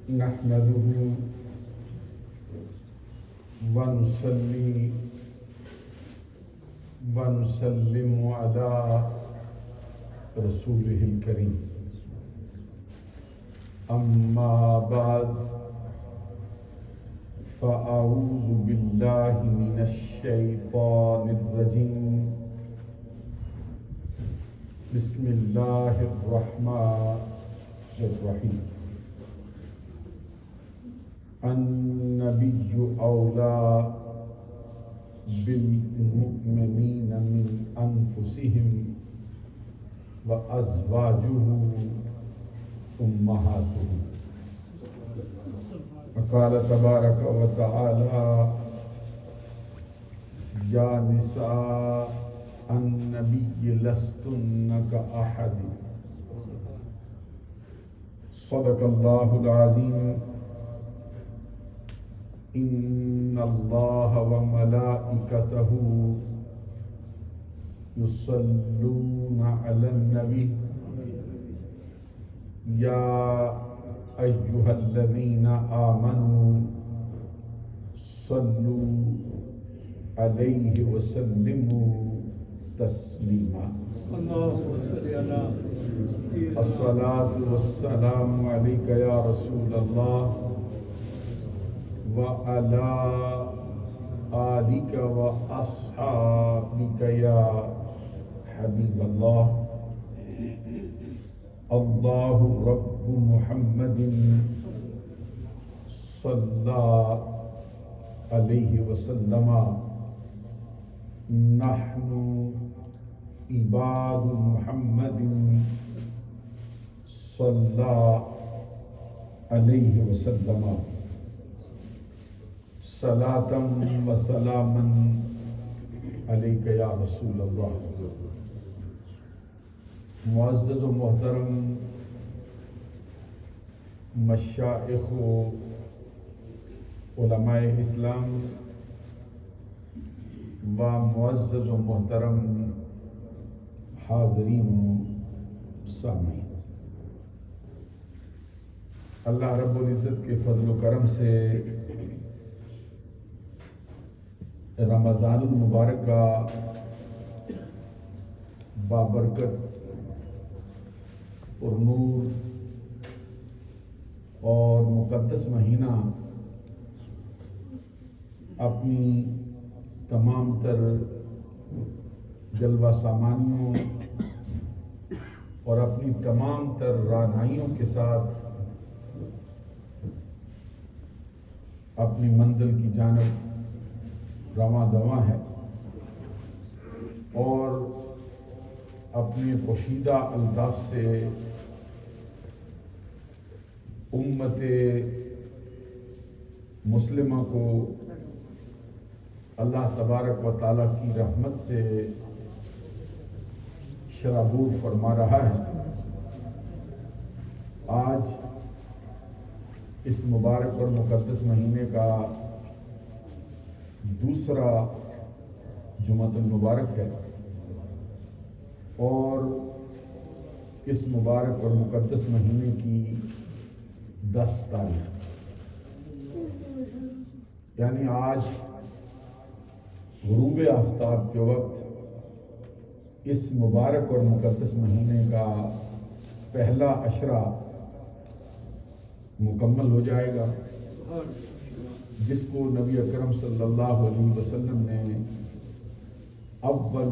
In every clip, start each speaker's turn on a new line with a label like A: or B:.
A: نحمده ونصلي ونسلم على رسوله الكريم أما بعد فأعوذ بالله من الشيطان الرجيم بسم الله الرحمن الرحيم النبي أولى بالمؤمنين من أنفسهم وأزواجه أمهاتهم وقال تبارك وتعالى يا نساء النبي لستن كأحد صدق الله العظيم إن الله وملائكته يصلون على النبي يا أيها الذين آمنوا صلوا عليه وسلموا تسليما الصلاة والسلام عليك يا رسول الله وعلى آلك وأصحابك يا حبيب الله الله رب محمد صلى عليه وسلم نحن عباد محمد صلى عليه وسلم صلاة وسلاما عليك يا رسول الله. معزز و محترم مشائخ و علماء اسلام و معزز و محترم حاضرین و سامعین، اللہ رب العزت کے فضل و کرم سے رمضان المبارک کا بابرکت اور نور اور مقدس مہینہ اپنی تمام تر جلوہ سامانیوں اور اپنی تمام تر رعنائیوں کے ساتھ اپنی منزل کی جانب رواں دواں ہے اور اپنے پوشیدہ الطاف سے امت مسلمہ کو اللہ تبارک و تعالیٰ کی رحمت سے شرابور فرما رہا ہے. آج اس مبارک اور مقدس مہینے کا دوسرا جمعۃ المبارک ہے اور اس مبارک اور مقدس مہینے کی 10 تاریخ یعنی آج غروب آفتاب کے وقت اس مبارک اور مقدس مہینے کا پہلا عشرہ مکمل ہو جائے گا، جس کو نبی اکرم صلی اللہ علیہ وسلم نے اولہ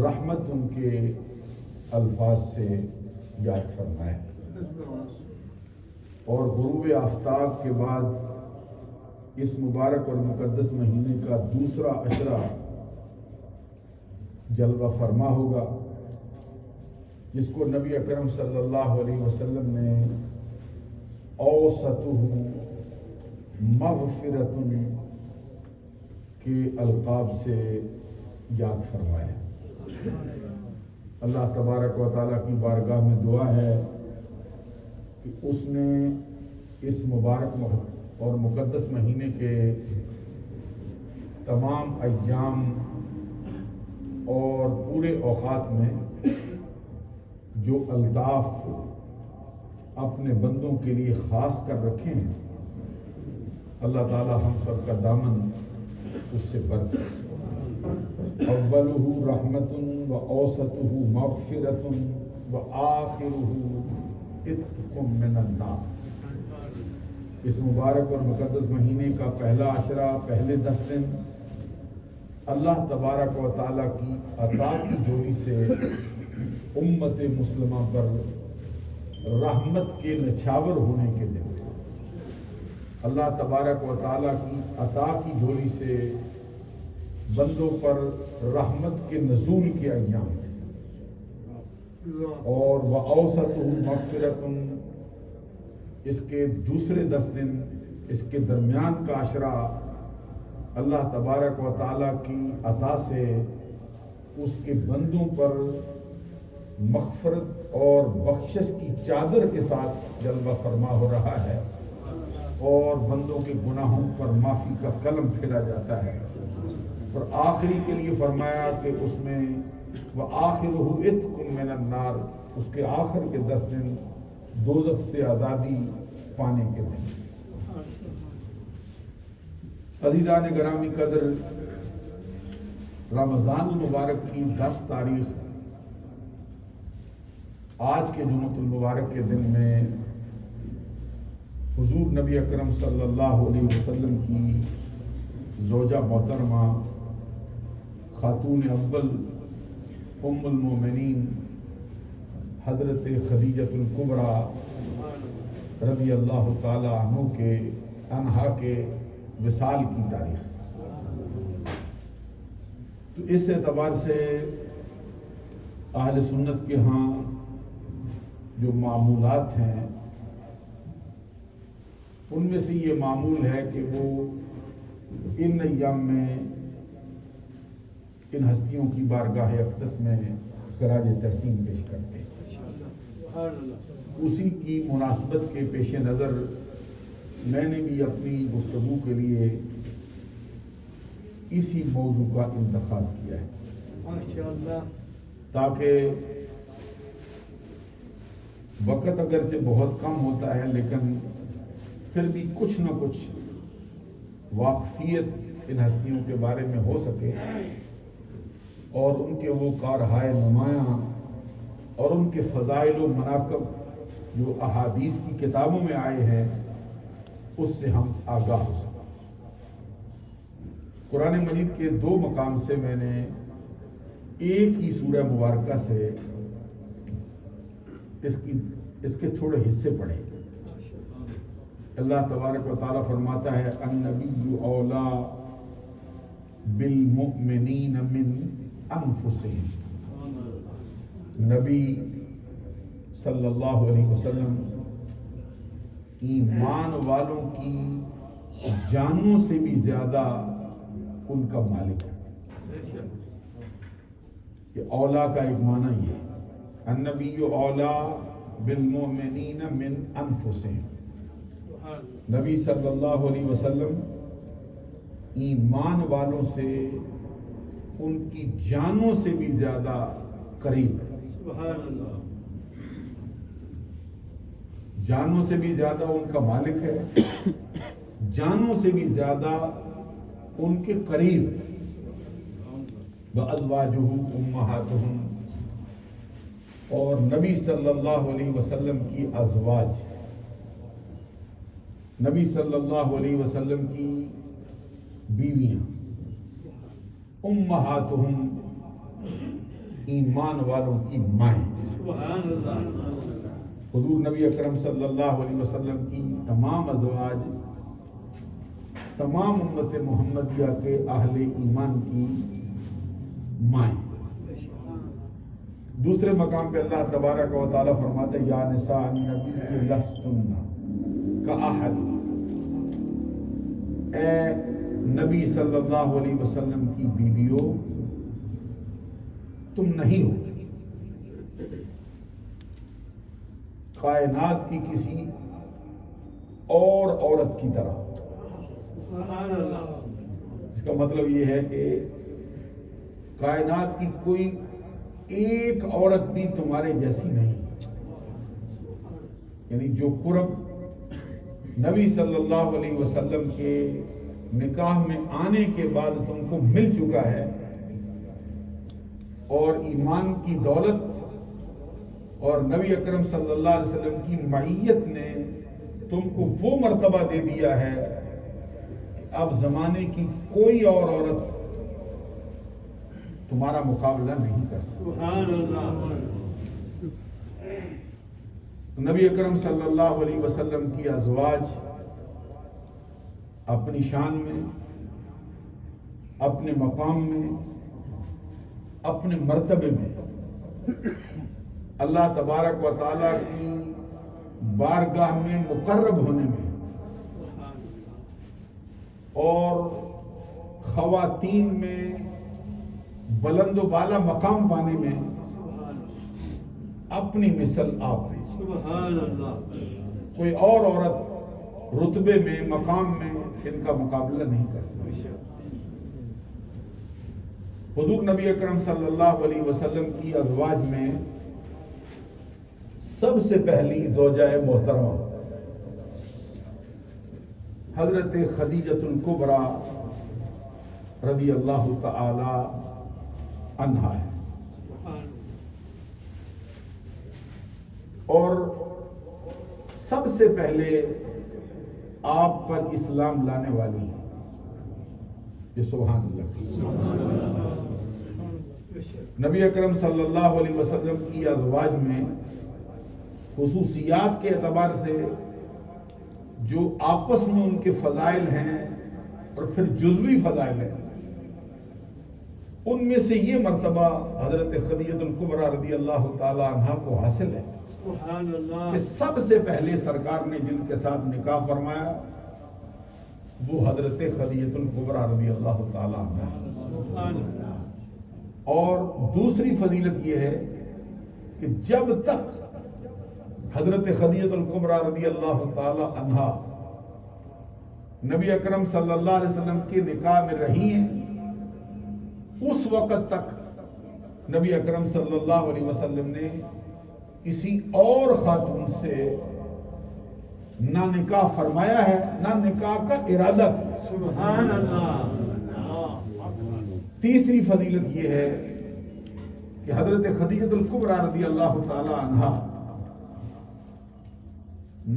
A: رحمت ان کے الفاظ سے یاد فرمایا، اور غروب آفتاب کے بعد اس مبارک اور مقدس مہینے کا دوسرا عشرہ جلوہ فرما ہوگا، جس کو نبی اکرم صلی اللہ علیہ وسلم نے اوسطہ مغفرۃ کے القاب سے یاد فرمایا. اللہ تبارک و تعالیٰ کی بارگاہ میں دعا ہے کہ اس نے اس مبارک اور مقدس مہینے کے تمام ایام اور پورے اوقات میں جو الطاف اپنے بندوں کے لیے خاص کر رکھے ہیں، اللہ تعالی ہم سب کا دامن اس سے بھر دے۔ اولہ رحمۃ و اوسطہ مغفرۃ و آخرہ عتق من النار۔ اس مبارک اور مقدس مہینے کا پہلا عشرہ، پہلے 10 دن اللہ تبارک و تعالیٰ کی عطا کی جوڑی سے امت مسلمہ پر رحمت کے نچھاور ہونے کے دن، اللہ تبارک و تعالیٰ کی عطا کی جوڑی سے بندوں پر رحمت کے نزول کے ایام ہیں، اور وَأَوْسَطُهُ مَغْفِرَةٌ، اس کے دوسرے 10 دن، اس کے درمیان کا عشرہ اللہ تبارک و تعالیٰ کی عطا سے اس کے بندوں پر مغفرت اور بخشش کی چادر کے ساتھ جلوہ فرما ہو رہا ہے، اور بندوں کے گناہوں پر معافی کا قلم پھیلا جاتا ہے۔ اور آخری کے لیے فرمایا کہ اس میں وَآخِرُهُ عِتْقٌ مِّنَ النَّارِ، اس کے آخر کے 10 دن دوزخ سے آزادی پانے کے دن۔ عزیزان گرامی قدر، رمضان المبارک کی 10 تاریخ آج کے جمعۃ المبارک کے دن میں حضور نبی اکرم صلی اللہ علیہ وسلم کی زوجہ محترمہ خاتون اول ام المومنین حضرت خدیجۃ الکبریٰ رضی اللہ تعالی عنہا کے وصال کی تاریخ۔ تو اس اعتبار سے اہل سنت کے ہاں جو معمولات ہیں ان میں سے یہ معمول ہے کہ وہ ان ایام میں ان ہستیوں کی بارگاہ اقدس میں خراج تحسین پیش کرتے ہیں۔ اسی کی مناسبت کے پیش نظر میں نے بھی اپنی گفتگو کے لیے اسی موضوع کا انتخاب کیا ہے، تاکہ وقت اگرچہ بہت کم ہوتا ہے لیکن پھر بھی کچھ نہ کچھ واقفیت ان ہستیوں کے بارے میں ہو سکے، اور ان کے وہ کارہائے نمایاں اور ان کے فضائل و مناقب جو احادیث کی کتابوں میں آئے ہیں اس سے ہم آگاہ ہو سکیں۔ قرآن مجید کے 2 مقام سے میں نے ایک ہی سورہ مبارکہ سے اس کے تھوڑے حصے پڑھے۔ اللہ تبارک و تعالیٰ فرماتا ہے النبی اولا بالمؤمنین من انفسہم، نبی صلی اللہ علیہ وسلم ایمان والوں کی جانوں سے بھی زیادہ ان کا مالک ہے۔ کہ اولا کا ایک معنی یہ ہے، النبی اولا بالمؤمنین من انفسہم، نبی صلی اللہ علیہ وسلم ایمان والوں سے ان کی جانوں سے بھی زیادہ قریب ہے۔ جانوں سے بھی زیادہ ان کا مالک ہے، جانوں سے بھی زیادہ ان کے قریب ہے۔ وَأَزْوَاجُهُ أُمَّهَاتُهُمْ، اور نبی صلی اللہ علیہ وسلم کی ازواج، نبی صلی اللہ علیہ وسلم کی بیویاں، امہاتہم، ایمان والوں کی مائیں۔ حضور نبی اکرم صلی اللہ علیہ وسلم کی تمام ازواج تمام امت محمدیہ کے اہل ایمان کی مائیں۔ دوسرے مقام پہ اللہ تبارک و تعالیٰ فرماتے ہیں یا نساء النبی لستن کاحد، اے نبی صلی اللہ علیہ وسلم کی بیویوں تم نہیں ہو کائنات کی کسی اور عورت کی طرح۔ اس کا مطلب یہ ہے کہ کائنات کی کوئی ایک عورت بھی تمہارے جیسی نہیں، یعنی جو قرب نبی صلی اللہ علیہ وسلم کے نکاح میں آنے کے بعد تم کو مل چکا ہے، اور ایمان کی دولت اور نبی اکرم صلی اللہ علیہ وسلم کی معیت نے تم کو وہ مرتبہ دے دیا ہے کہ اب زمانے کی کوئی اور عورت تمہارا مقابلہ نہیں کر سکتی۔
B: سبحان اللہ۔
A: نبی اکرم صلی اللہ علیہ وسلم کی ازواج اپنی شان میں، اپنے مقام میں، اپنے مرتبے میں اللہ تبارک و تعالیٰ کی بارگاہ میں مقرب ہونے میں اور خواتین میں بلند و بالا مقام پانے میں اپنی مثل آپ نے۔
B: سبحان اللہ۔
A: کوئی اور عورت رتبے میں، مقام میں ان کا مقابلہ نہیں کر سکتی۔ حضور نبی اکرم صلی اللہ علیہ وسلم کی ازواج میں سب سے پہلی زوجہ محترمہ حضرت خدیجۃ الکبریٰ رضی اللہ تعالی عنہا ہے، اور سب سے پہلے آپ پر اسلام لانے والی ہے۔ یہ سبحان اللہ۔ نبی اکرم صلی اللہ علیہ وسلم کی ازواج میں خصوصیات کے اعتبار سے جو آپس میں ان کے فضائل ہیں اور پھر جزوی فضائل ہیں، ان میں سے یہ مرتبہ حضرت خدیجۃ الکبریٰ رضی اللہ تعالی عنہا کو حاصل ہے
B: سبحان اللہ
A: کہ سب سے پہلے سرکار نے جن کے ساتھ نکاح فرمایا وہ حضرت خدیجۃ الکبریٰ رضی اللہ تعالی عنہا ہے۔
B: سبحان اللہ۔
A: اور دوسری فضیلت یہ ہے کہ جب تک حضرت خدیجۃ الکبریٰ رضی اللہ تعالی عنہا نبی اکرم صلی اللہ علیہ وسلم کے نکاح میں رہی ہیں، اس وقت تک نبی اکرم صلی اللہ علیہ وسلم نے کسی اور خاتون سے نہ نکاح فرمایا ہے، نہ نکاح کا ارادہ کیا۔
B: سبحان اللہ۔
A: تیسری فضیلت یہ ہے کہ حضرت خدیجۃ الکبریٰ رضی اللہ تعالی عنہا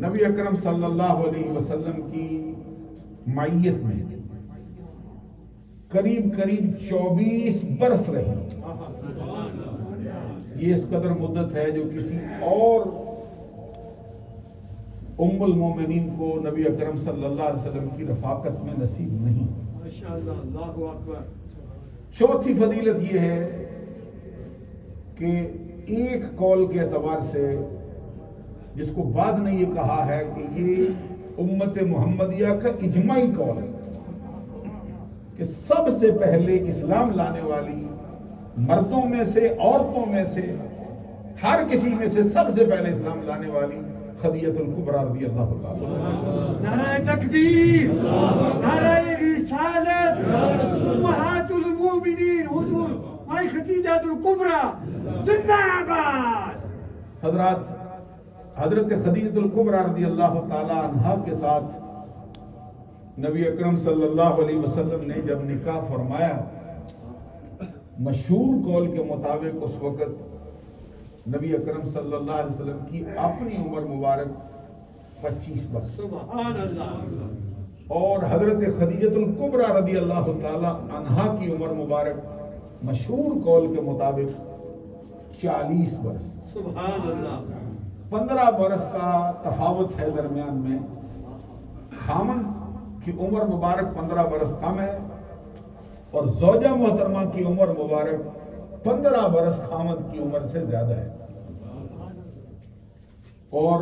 A: نبی اکرم صلی اللہ علیہ وسلم کی معیت میں قریب 24 برس رہی۔ یہ اس قدر مدت ہے جو کسی اور ام المومنین کو نبی اکرم صلی اللہ علیہ وسلم کی رفاقت میں نصیب نہیں۔
B: ماشاءاللہ، اللہ اکبر۔
A: چوتھی فضیلت یہ ہے کہ ایک قول کے اعتبار سے، جس کو بعد نے یہ کہا ہے کہ یہ امت محمدیہ کا اجماعی قول ہے کہ سب سے پہلے اسلام لانے والی مردوں میں سے، عورتوں میں سے، ہر کسی میں سے سب سے پہلے اسلام لانے والی خدیجۃ الکبریٰ رضی اللہ تعالی۔
B: نعرہ تکبیر، نعرہ رسالت، امہات المومنین حضور مائی خدیجہ الکبریٰ زندہ آباد۔
A: حضرت خدیجۃ الکبریٰ رضی اللہ تعالی عنہا کے ساتھ نبی اکرم صلی اللہ علیہ وسلم نے جب نکاح فرمایا، مشہور قول کے مطابق اس وقت نبی اکرم صلی اللہ علیہ وسلم کی اپنی عمر مبارک 25 برس،
B: سبحان اللہ۔
A: اور حضرت خدیجۃ الکبریٰ رضی اللہ تعالی عنہا کی عمر مبارک مشہور قول کے مطابق 40 برس۔
B: سبحان اللہ۔
A: 15 برس کا تفاوت ہے درمیان میں۔ خامن کی عمر مبارک 15 برس کم ہے، اور زوجہ محترمہ کی عمر مبارک 15 برس خامد کی عمر سے زیادہ ہے۔ اور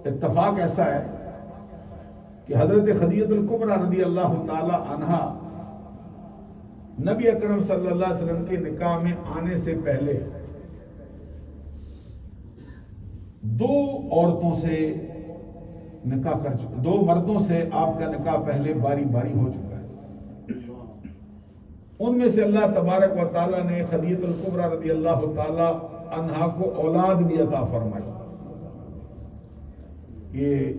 A: اتفاق ایسا ہے کہ حضرت خدیجۃ الکبریٰ رضی اللہ تعالی عنہا نبی اکرم صلی اللہ علیہ وسلم کے نکاح میں آنے سے پہلے 2 عورتوں سے نکاح کر چکے، 2 مردوں سے آپ کا نکاح پہلے باری باری ہو چکا ہے۔ ان میں سے اللہ تبارک و تعالیٰ نے خدیجۃ الکبریٰ رضی اللہ تعالی عنہا کو اولاد بھی عطا فرمائی، یہ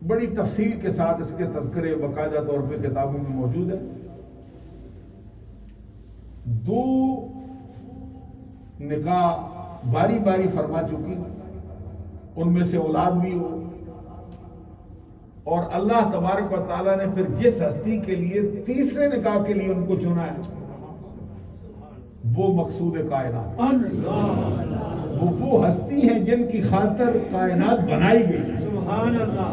A: بڑی تفصیل کے ساتھ اس کے تذکرے باقاعدہ طور پہ کتابوں میں موجود ہے. 2 نکاح باری باری فرما چکی، ان میں سے اولاد بھی ہو، اور اللہ تبارک و تعالیٰ نے پھر جس ہستی کے لیے تیسرے نکاح کے لیے ان کو چنا ہے وہ مقصود کائنات، وہ ہستی ہیں جن کی خاطر کائنات بنائی گئی.
B: سبحان اللہ.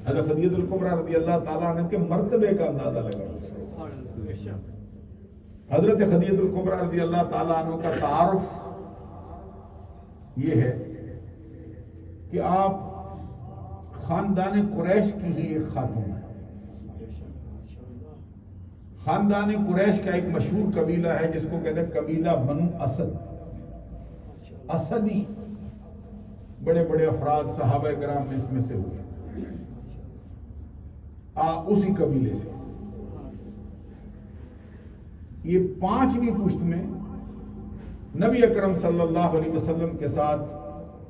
A: حضرت خدیجہ الکبریٰ رضی اللہ تعالیٰ عنہ کے مرتبے کا اندازہ لگا. حضرت خدیجہ الکبریٰ رضی اللہ تعالیٰ عنہ کا تعارف یہ ہے کہ آپ خاندان قریش کی ہی ایک خاتون ہے. خاندان قریش کا ایک مشہور قبیلہ ہے جس کو کہتے ہیں قبیلہ بنو اسد. اسدی بڑے بڑے افراد صحابہ کرام اس میں سے ہوئے، اسی قبیلے سے. یہ 5ویں پشت میں نبی اکرم صلی اللہ علیہ وسلم کے ساتھ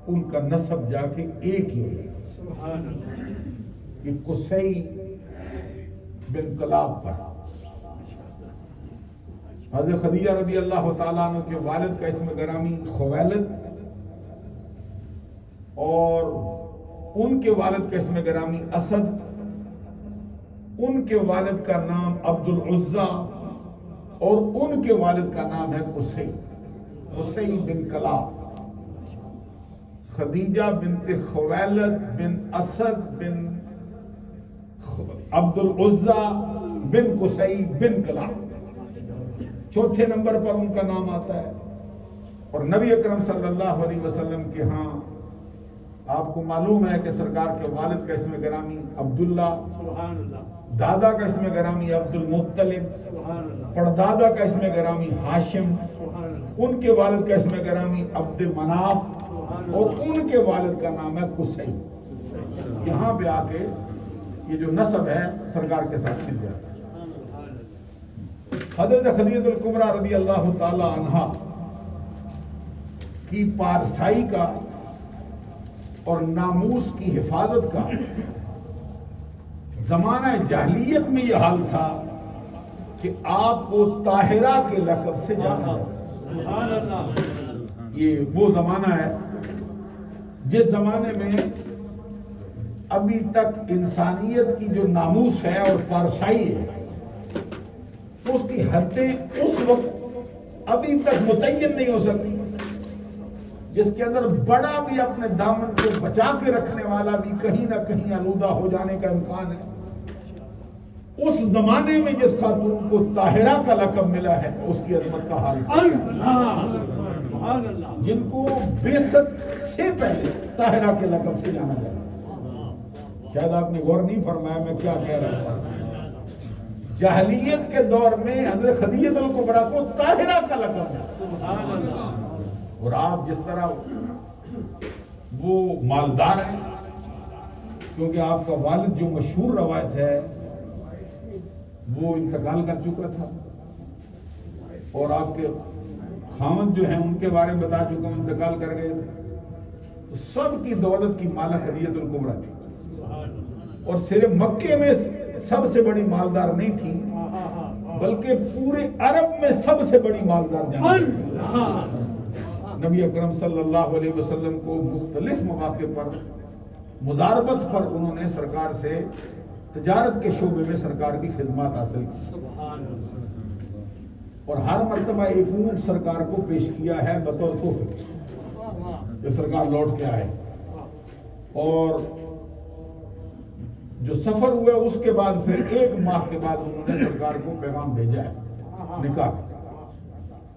A: ان کا نسب جا کے ایک ہی ہو گیا.
B: سبحان اللہ.
A: یہ قصی بن کلاب پر. حضرت خدیجہ رضی اللہ تعالیٰ عنہ کے والد کا اسم گرامی خویلد، اور ان کے والد کا اسم گرامی اسد. ان کے والد کا نام عبد العزا، اور ان کے والد کا نام ہے قصی بن کلاب. خدیجہ بنت خویلد بن اسد بن عبد العزا بن قصی بن کلاب. چوتھے نمبر پر ان کا نام آتا ہے. اور نبی اکرم صلی اللہ علیہ وسلم کے ہاں آپ کو معلوم ہے کہ سرکار کے والد کا اسم گرامی عبداللہ،
B: سبحان اللہ.
A: دادا کا اسم گرامی عبد المطلب،
B: سبحان اللہ.
A: پردادا کا اسم گرامی ہاشم،
B: سبحان اللہ.
A: ان کے والد کا اسم گرامی عبد مناف، اور ان کے والد کا نام ہے قصی. یہاں پہ آ کے یہ جو نسب ہے سرکار کے ساتھ مل جاتا ہے. حضرت خدیجہ الکبریٰ رضی اللہ تعالی عنہا کی پارسائی کا اور ناموس کی حفاظت کا زمانہ جاہلیت میں یہ حال تھا کہ آپ کو طاہرہ کے لقب سے جانا جاتا.
B: سبحان اللہ.
A: یہ وہ زمانہ ہے جس زمانے میں ابھی تک انسانیت کی جو ناموس ہے اور پارسائی ہے اس کی حدیں اس وقت ابھی تک متعین نہیں ہو سکتی، جس کے اندر بڑا بھی اپنے دامن کو بچا کے رکھنے والا بھی کہیں نہ کہیں آلودہ ہو جانے کا امکان ہے. اس زمانے میں جس خاتون کو طاہرہ کا لقب ملا ہے اس کی عظمت کا حال
B: اللہ. سبحان اللہ.
A: جن کو بعثت سے پہلے طاہرہ کے لقب سے جانا جاتا. شاید آپ نے غور نہیں فرمایا میں کیا کہہ رہا ہوں. جاہلیت کے دور میں حضرت خدیجہ الکبریٰ کو طاہرہ کا لقب ملا.
B: سبحان اللہ.
A: اور آپ جس طرح وہ مالدار ہیں کیونکہ آپ کا والد جو مشہور روایت ہے وہ انتقال کر چکا تھا، اور آپ کے خاوند جو ہیں ان کے بارے میں بتا چکا ہوں انتقال کر گئے تھے. سب کی دولت کی مالک خدیجہ الکبریٰ تھی، اور صرف مکے میں سب سے بڑی مالدار نہیں تھی بلکہ پورے عرب میں سب سے بڑی مالدار جانتی. نبی اکرم صلی اللہ علیہ وسلم کو مختلف مواقع پر مداربت پر انہوں نے سرکار سے تجارت کے شعبے میں سرکار کی خدمات حاصل کی، اور ہر مرتبہ ایک اونٹ سرکار کو پیش کیا ہے بطور تحفے جب سرکار لوٹ کے آئے. اور جو سفر ہوا اس کے بعد پھر 1 ماہ کے بعد انہوں نے سرکار کو پیغام بھیجا ہے نکاح.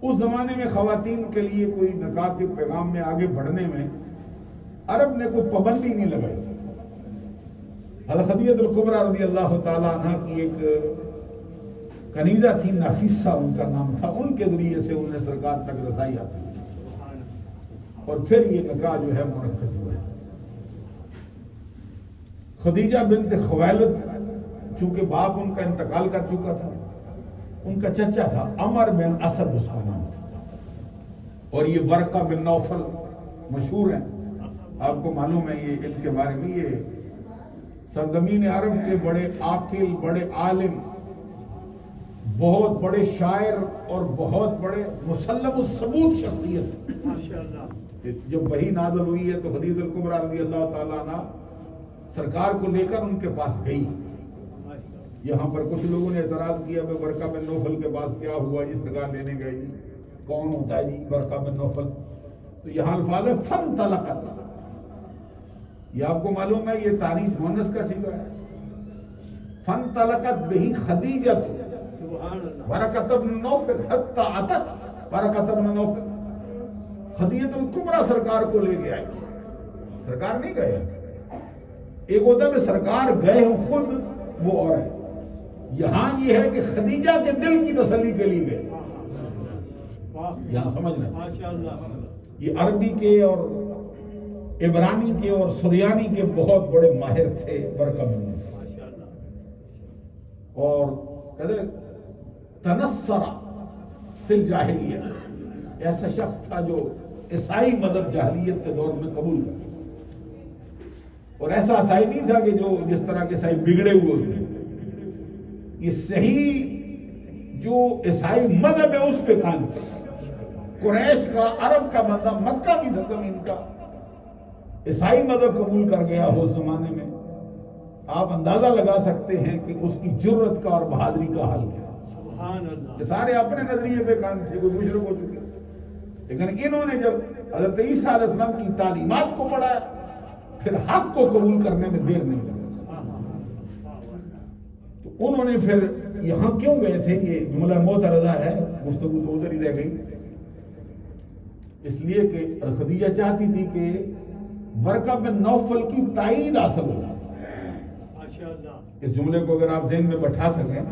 A: اس زمانے میں خواتین کے لیے کوئی نکاح کے پیغام میں آگے بڑھنے میں عرب نے کوئی پابندی نہیں لگائی. حضرت خدیجہ الکبریٰ رضی اللہ تعالیٰ عنہ کی ایک کنیزہ تھی، نفیسہ ان کا نام تھا، ان کے ذریعے سے انہوں نے سرکار تک رسائی حاصل کی، اور پھر یہ نکاح جو ہے منعقد ہوا ہے. خدیجہ بنت خویلد چونکہ باپ ان کا انتقال کر چکا تھا، ان کا چچا تھا عمر بن اسد اس کا نام تھا، اور یہ ورقہ بن نوفل مشہور ہیں آپ کو معلوم ہے یہ ان کے بارے میں، یہ سرزمین عرب کے بڑے عاقل، بڑے عالم، بہت بڑے شاعر اور بہت بڑے مسلم الثبوت شخصیت.
B: ماشاءاللہ.
A: جب وحی نازل ہوئی ہے تو خدیجہ الکبریٰ رضی اللہ تعالیٰ عنہ سرکار کو لے کر ان کے پاس گئی. یہاں پر کچھ لوگوں نے اعتراض کیا کہ ورقہ بن نوفل کے پاس کیا ہوا جی سرکار لینے گئے جی، کون ہوتا ہے جی ورقہ بن نوفل؟ تو یہاں الفاظ ہے فانطلقت. یہ آپ کو معلوم ہے یہ تانیث مؤنث کا صیغہ ہے. فانطلقت بہ خدیجہ
B: سبحان اللہ.
A: ورقہ بن نوفل حتی اتت ورقہ بن نوفل. خدیجہ الکبریٰ سرکار کو لے کے آئی، سرکار نہیں گئے. ایک ہوتا ہے کہ سرکار گئے ہوں خود، وہ اور ہے. یہاں یہ ہے کہ خدیجہ کے دل کی تسلی کے لیے گئے. یہاں سمجھنا چاہیے.
B: ماشاءاللہ.
A: یہ عربی کے اور عبرانی کے اور سریانی کے بہت بڑے ماہر تھے ورقہ بن نوفل.
B: ماشاءاللہ.
A: اور کہتے تنصر فی الجاہلیہ، ایسا شخص تھا جو عیسائی مذہب جاہلیت کے دور میں قبول کر، اور ایسا عیسائی نہیں تھا کہ جو جس طرح کے عیسائی بگڑے ہوئے ہوتے ہیں. یہ صحیح جو عیسائی مذہب ہے اس پہ قائم تھا. قریش کا، عرب کا بندہ، مکہ کی سرزمین کا عیسائی مذہب قبول کر گیا ہو اس زمانے میں. آپ اندازہ لگا سکتے ہیں کہ اس کی جرت کا اور بہادری کا حال کیا.
B: سبحان اللہ.
A: یہ سارے اپنے نظریے پہ قائم تھے، کوئی مشرک ہو چکے، لیکن انہوں نے جب حضرت عیسیٰ علیہ السلام کی تعلیمات کو پڑھا پھر حق کو قبول کرنے میں دیر نہیں لگا. تو انہوں نے پھر یہاں کیوں گئے تھے، یہ جملہ معترضہ ہے، گفتگو تو ادھر ہی رہ گئی. اس لیے کہ خدیجہ چاہتی تھی کہ ورقہ بن نوفل کی تائید حاصل ہو جائے.
B: ماشاءاللہ.
A: اس جملے کو اگر آپ ذہن میں بٹھا سکیں،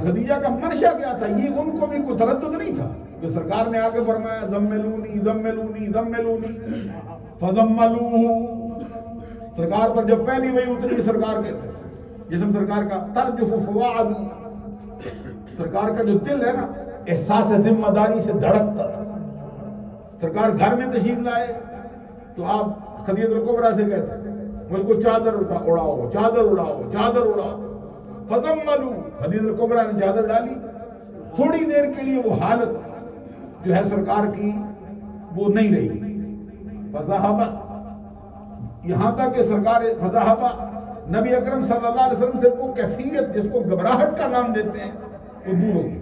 A: خدیجہ کا منشا کیا تھا، یہ ان کو بھی کوئی تردد نہیں تھا کہ سرکار نے آگے فرمایا زملونی زملونی زملونی فزملوہ. سرکار پر جب پہلی وحی اتری، سرکار کہتے ہیں جسم سرکار کا ترجف فواعد، سرکار کا جو دل ہے نا احساس ذمہ داری سے دھڑکتا تھا. سرکار گھر میں تشریف لائے تو آپ خدیجہ الکبریٰ سے کہتے ہیں مجھ کو چادر اڑاؤ، چادر اڑاؤ، چادر اڑاؤ. فضملو، خدیجہ الکبریٰ نے چادر ڈالی. تھوڑی دیر کے لیے وہ حالت جو ہے سرکار کی وہ نہیں رہی. فذہب، یہاں تک کہ سرکار فذہب، نبی اکرم صلی اللہ علیہ وسلم سے وہ کیفیت جس کو گھبراہٹ کا نام دیتے ہیں وہ دور ہو گئی.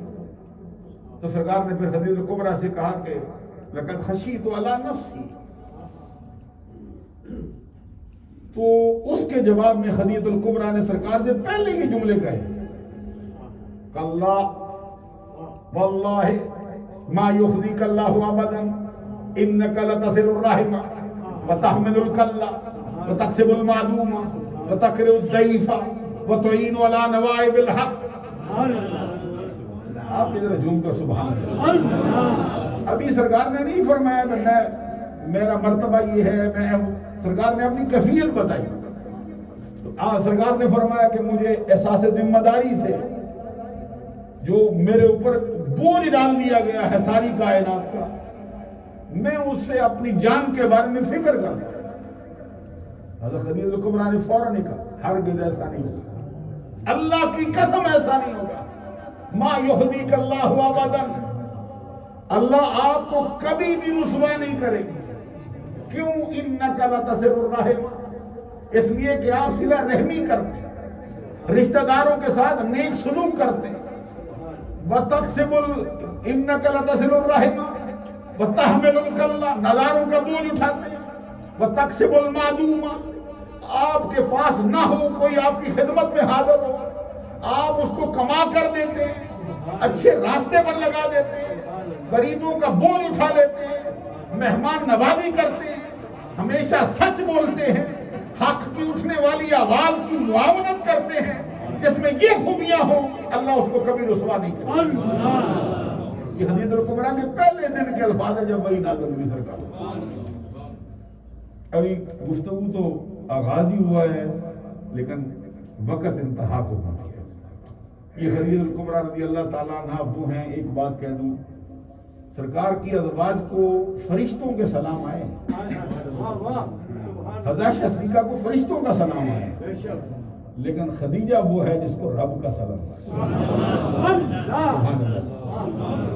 A: تو سرکار نے پھر خدیجہ الکبریٰ سے کہا کہ لقد خشیت علی نفسی. تو اس کے جواب میں خدیجہ الکبریٰ نے سرکار سے پہلے یہ جملے کہے کلا واللہ ما یخزیک اللہ ابدا انک لتصل الرحم وتحمل الکل وتکسب المعدوم وتقرئ الضیف وتعین علی نوائب الحق. آپ ادھر جھوم کر سبحان اللہ. ابھی سرکار نے نہیں فرمایا کہ میں میرا مرتبہ یہ ہے، میں سرکار نے اپنی کیفیت بتائی. تو سرکار نے فرمایا کہ مجھے احساس ذمہ داری سے جو میرے اوپر بوجھ ڈال دیا گیا ہے ساری کائنات کا، میں اس سے اپنی جان کے بارے میں فکر کرتا ہوں. حضرت خدیجہ الکبریٰ نے فوراً کہا ہرگز ایسا نہیں ہوگا، اللہ کی قسم ایسا نہیں ہوگا. ما یخزیک اللہ ابدا، اللہ آپ کو کبھی بھی رسوا نہیں کرے گی. کیوں؟ انک لتصل الرحم، اس لیے کہ آپ صلہ رحمی کرتے ہیں، رشتہ داروں کے ساتھ نیک سلوک کرتے ہیں. وتکسب انک لتصل الرحم وتحمل الکل، ناداروں کا بوجھ اٹھاتے ہیں. وتکسب المعدوم، آپ کے پاس نہ ہو کوئی آپ کی خدمت میں حاضر ہو، آپ اس کو کما کر دیتے ہیں، اچھے راستے پر لگا دیتے ہیں، غریبوں کا بوجھ اٹھا لیتے ہیں، مہمان نوازی کرتے ہیں، ہمیشہ سچ بولتے ہیں، حق کی اٹھنے والی آواز کی معاونت کرتے ہیں. جس میں یہ خوبیاں ہوں اللہ اس کو کبھی رسوا نہیں کرے. یہ خدیجہ الکبریٰ کے پہلے دن کے الفاظ ہیں جب وہی نازل ہوئی سرکار. ابھی گفتگو تو آغاز ہی ہوا ہے لیکن وقت انتہا کو پہنچ گیا. یہ خدیجہ الکبریٰ رضی اللہ تعالیٰ عنہ وہ ہیں. ایک بات کہہ دوں، سرکار کی ازواج کو فرشتوں کے سلام آئے.
B: واہ واہ سبحان
A: حضرت صدیقہ کو فرشتوں کا سلام آیا،
B: بے شک
A: لیکن خدیجہ وہ ہے جس کو رب کا سلام آیا۔
B: اللہ
A: سبحان اللہ۔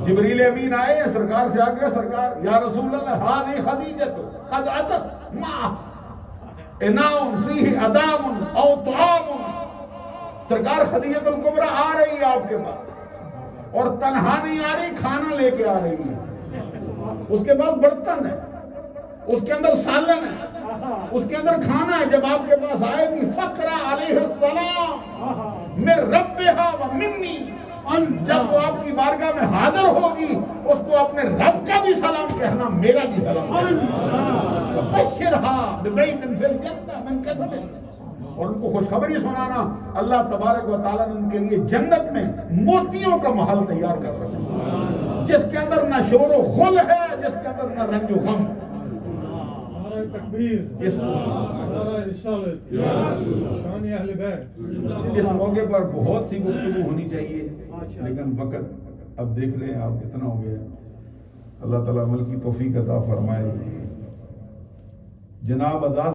A: جبریل امین آئے ہیں، سرکار سے آگے سرکار یا رسول اللہ ہذه خدیجہ قد اتت ما اناء فیہ ادام او طعام، سرکار خدیجہ الکبریٰ آ رہی ہے آپ کے پاس، اور تنہا نہیں آ رہی، کھانا لے کے آ رہی ہے، اس کے پاس برتن ہے، اس کے اندر سالن ہے، اس کے اندر کھانا ہے۔ جب آپ کے پاس آئے گی فقرا علیہ السلام من ربہا و منی، جب وہ آپ کی بارگاہ میں حاضر ہوگی اس کو اپنے رب کا بھی سلام کہنا، میرا بھی سلام کہنا۔ بشرھا ببیت فی الجنہ من کسب، اور ان کو خوشخبری سنانا اللہ تبارک و تعالیٰ نے ان کے لیے جنت میں موتیوں کا محل تیار کر رکھا ہے، جس کے اندر نہ شور و غل ہے، جس کے اندر نہ رنج و غم ہے۔
C: نعرہ تکبیر، نعرہ رسالت، شان اہل بیت۔
A: اس موقع پر بہت سی گفتگو ہونی چاہیے، لیکن وقت اب دیکھ رہے ہیں آپ کتنا ہو گیا ہے۔ اللہ تعالیٰ عمل کی توفیق عطا فرمائے۔ جناب آزاد